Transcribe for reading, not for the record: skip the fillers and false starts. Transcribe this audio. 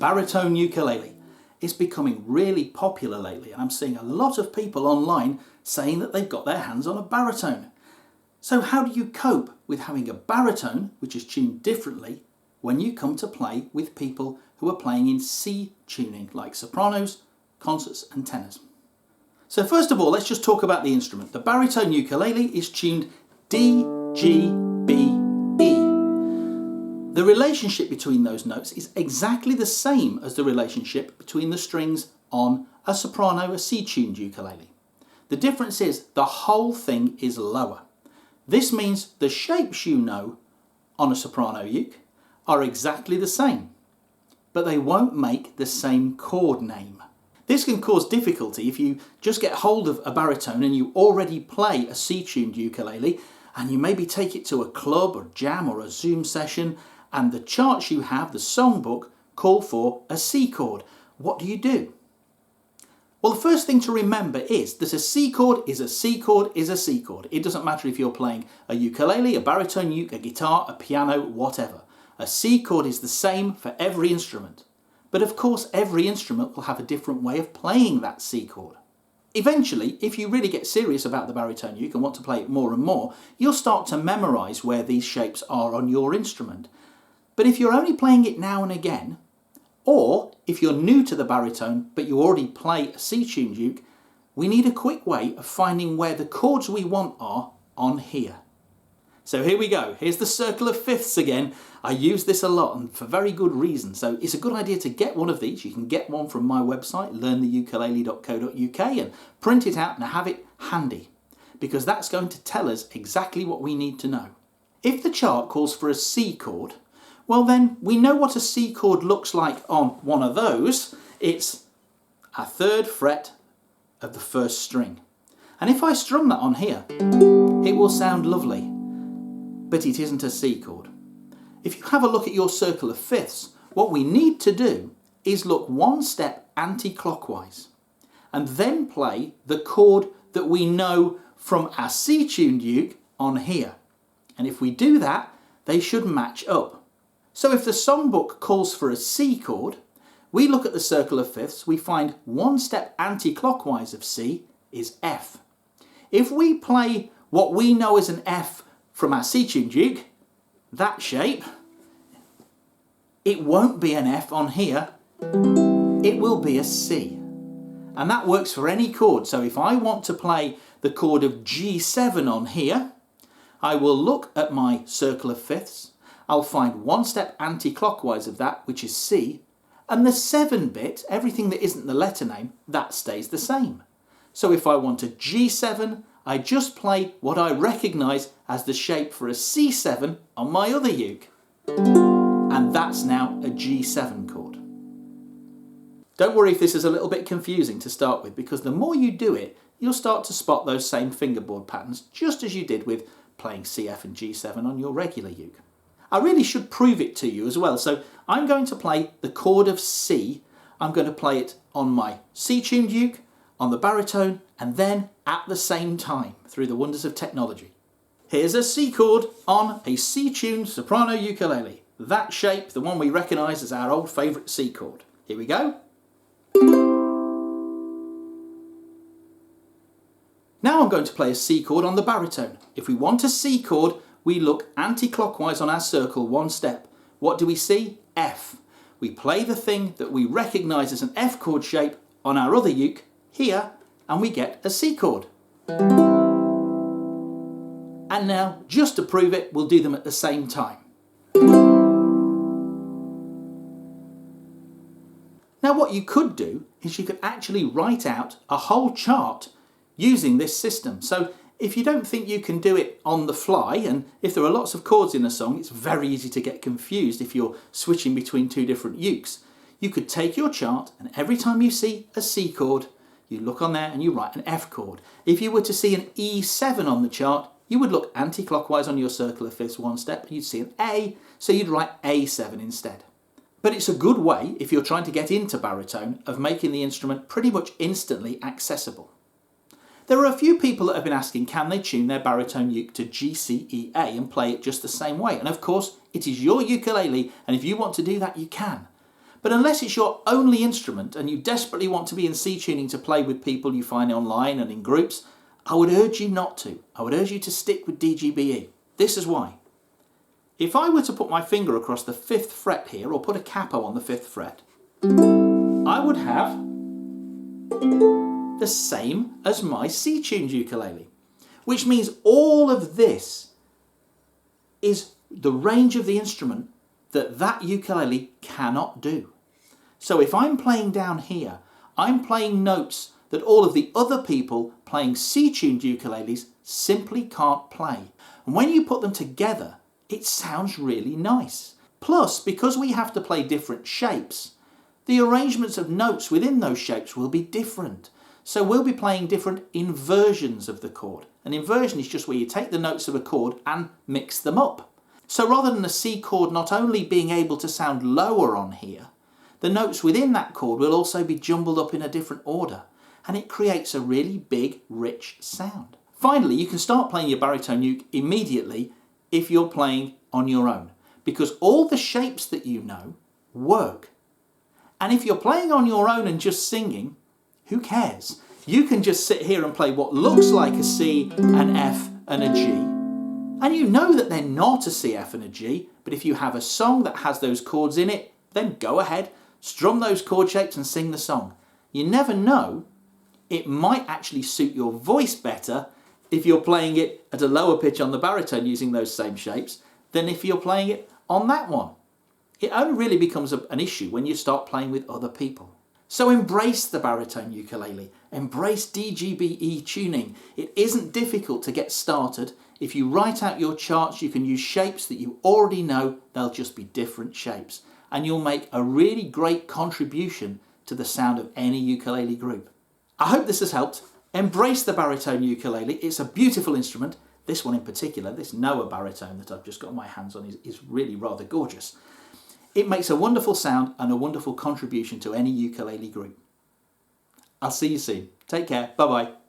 baritone ukulele. It's becoming really popular lately, and I'm seeing a lot of people online saying that they've got their hands on a baritone. So how do you cope with having a baritone, which is tuned differently, when you come to play with people who are playing in C tuning, like sopranos, concerts and tenors? So first of all, let's just talk about the instrument. The baritone ukulele is tuned D, G, B, E. The relationship between those notes is exactly the same as the relationship between the strings on a soprano, a C-tuned ukulele. The difference is the whole thing is lower. This means the shapes you know on a soprano uke are exactly the same, but they won't make the same chord name. This can cause difficulty if you just get hold of a baritone and you already play a C-tuned ukulele, and you maybe take it to a club or jam or a Zoom session, and the charts you have, the songbook, call for a C chord. What do you do? Well, the first thing to remember is that a C chord is a C chord is a C chord. It doesn't matter if you're playing a ukulele, a baritone uke, a guitar, a piano, whatever. A C chord is the same for every instrument. But of course, every instrument will have a different way of playing that C chord. Eventually, if you really get serious about the baritone uke and want to play it more and more, you'll start to memorise where these shapes are on your instrument. But if you're only playing it now and again, or if you're new to the baritone but you already play a C-tuned uke, we need a quick way of finding where the chords we want are on here. So here we go. Here's the circle of fifths again. I use this a lot and for very good reason. So it's a good idea to get one of these. You can get one from my website, learntheukulele.co.uk, and print it out and have it handy, because that's going to tell us exactly what we need to know. If the chart calls for a C chord, well then we know what a C chord looks like on one of those. It's a 3rd fret of the 1st string. And if I strum that on here, it will sound lovely, but it isn't a C chord. If you have a look at your circle of fifths, what we need to do is look one step anti-clockwise and then play the chord that we know from our C-tuned uke on here. And if we do that, they should match up. So if the songbook calls for a C chord, we look at the circle of fifths, we find one step anti-clockwise of C is F. If we play what we know as an F from our C-tuned uke, that shape, it won't be an F on here, it will be a C. And that works for any chord. So if I want to play the chord of G7 on here, I will look at my circle of fifths, I'll find one step anti-clockwise of that, which is C, and the 7 bit, everything that isn't the letter name, that stays the same. So if I want a G7, I just play what I recognise as the shape for a C7 on my other uke. And that's now a G7 chord. Don't worry if this is a little bit confusing to start with, because the more you do it, you'll start to spot those same fingerboard patterns, just as you did with playing CF and G7 on your regular uke. I really should prove it to you as well. So I'm going to play the chord of C. I'm going to play it on my C-tuned uke, on the baritone, and then at the same time through the wonders of technology. Here's a C chord on a C-tuned soprano ukulele. That shape, the one we recognise as our old favourite C chord. Here we go. Now I'm going to play a C chord on the baritone. If we want a C chord, we look anti-clockwise on our circle one step. What do we see? F. We play the thing that we recognise as an F chord shape on our other uke here, and we get a C chord. And now, just to prove it, we'll do them at the same time. Now what you could do is you could actually write out a whole chart using this system. So if you don't think you can do it on the fly, and if there are lots of chords in a song, it's very easy to get confused if you're switching between 2 different ukes. You could take your chart, and every time you see a C chord, you look on there and you write an F chord. If you were to see an E7 on the chart, you would look anti-clockwise on your circle of fifths one step, and you'd see an A, so you'd write A7 instead. But it's a good way, if you're trying to get into baritone, of making the instrument pretty much instantly accessible. There are a few people that have been asking, can they tune their baritone uke to G, C, E, A and play it just the same way? And of course, it is your ukulele, and if you want to do that, you can. But unless it's your only instrument and you desperately want to be in C tuning to play with people you find online and in groups, I would urge you not to. I would urge you to stick with DGBE. This is why. If I were to put my finger across the 5th fret here, or put a capo on the 5th fret, I would have the same as my C-tuned ukulele, which means all of this is the range of the instrument that ukulele cannot do. So if I'm playing down here, I'm playing notes that all of the other people playing C-tuned ukuleles simply can't play. And when you put them together, it sounds really nice. Plus, because we have to play different shapes, the arrangements of notes within those shapes will be different. So we'll be playing different inversions of the chord. An inversion is just where you take the notes of a chord and mix them up. So rather than a C chord not only being able to sound lower on here, the notes within that chord will also be jumbled up in a different order, and it creates a really big, rich sound. Finally, you can start playing your baritone uke immediately if you're playing on your own, because all the shapes that you know work. And if you're playing on your own and just singing, who cares? You can just sit here and play what looks like a C, an F and a G. And you know that they're not a C, F and a G, but if you have a song that has those chords in it, then go ahead, strum those chord shapes and sing the song. You never know, it might actually suit your voice better if you're playing it at a lower pitch on the baritone using those same shapes than if you're playing it on that one. It only really becomes an issue when you start playing with other people. So embrace the baritone ukulele, embrace DGBE tuning. It isn't difficult to get started. If you write out your charts, you can use shapes that you already know, they'll just be different shapes. And you'll make a really great contribution to the sound of any ukulele group. I hope this has helped. Embrace the baritone ukulele. It's a beautiful instrument. This one in particular, this Noah baritone that I've just got my hands on is really rather gorgeous. It makes a wonderful sound and a wonderful contribution to any ukulele group. I'll see you soon. Take care. Bye-bye.